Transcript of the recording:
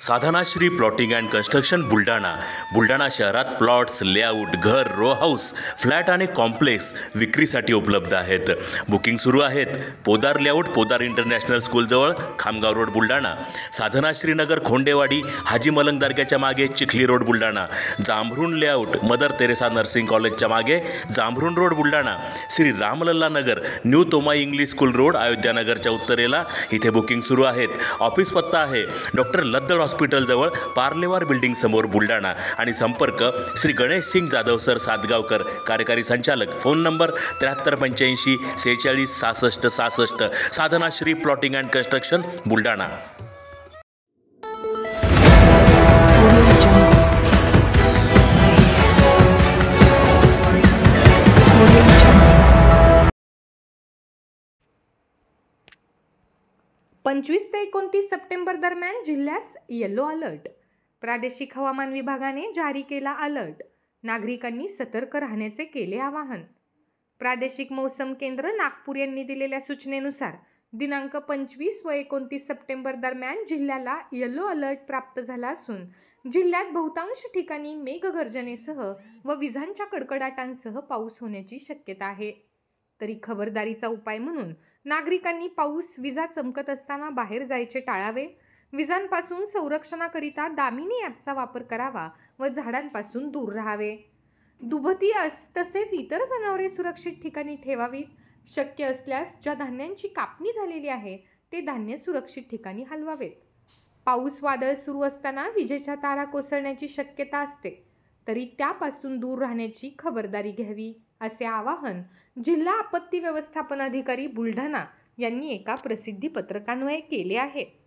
Sadhanashri plotting and construction Buldhana शहरात plots, layout, घर, row house, flat आणि कॉम्प्लेक्स विक्रीसाठी उपलब्ध आहेत. बुकिंग सुरू आहेत. पोदार लेआउट, पोदार इंटरनॅशनल स्कूलजवळ, खामगाव रोड, बुलढाणा. साधनाश्री नगर, खोंडेवाडी, हाजी मलंग दर्ग्याच्या मागे, Chikhli road, Buldhana. Jambhrun layout, mother Teresa nursing कॉलेजच्या मागे, Jambhrun road, Buldhana. Shri Ramlalla Nagar, new Tomai English school road, अयोध्यानगरच्या उत्तरेला. इथे बुकिंग सुरू आहेत. ऑफिस पत्ता आहे डॉक्टर लद्दड हॉस्पिटलजवळ, पार्लेवार बिल्डिंग समोर, बुलढाणा. आणि संपर्क श्री गणेश सिंग जाधव सर सातगावकर, कार्यकारी संचालक. Phone number 7385 46 66 66. Sadhanashri plotting and construction, Buldhana. पंचवीस ते 29 सप्टेंबर दरम्यान जिल्ह्यास येलो अलर्ट. प्रादेशिक हवामान विभागाने जारी केला अलर्ट. नागरिकांनी सतर्क राहण्याचे केले आवाहन. प्रादेशिक मौसम केंद्र नागपूर यांनी दिलेल्या सूचनेनुसार दिनांक 25 व 29 सप्टेंबर दरम्यान जिल्ह्याला येलो अलर्ट प्राप्त झाला असून जिल्ह्यात बहुतांश ठिकाणी मेघगर्जनेसह व विजांच्या कडकडाटांसह पाऊस होण्याची शक्यता आहे. तरी खबरदारीचा उपाय म्हणून नागरिकांनी पाऊस, विजा चमकत असताना बाहेर जायचे टाळावे. विजांपासून संरक्षणाकरिता दामिनी ॲपचा वापर करावा व झाडांपासून दूर राहावे. दुभती तसेच इतर जनावरे सुरक्षित ठिकाणी ठेवावीत. शक्य असल्यास ज्या धान्यांची कापणी झालेली आहे ते धान्य सुरक्षित ठिकाणी हलवावेत. पाऊस, वादळ सुरू असताना विजेच्या तारा कोसळण्याची शक्यता असते, तरी त्यापासून दूर राहण्याची खबरदारी घ्यावी, असे आवाहन जिल्हा आपत्ती व्यवस्थापन अधिकारी बुलढाणा यांनी एका प्रसिद्धी पत्रकान्वये केले आहे.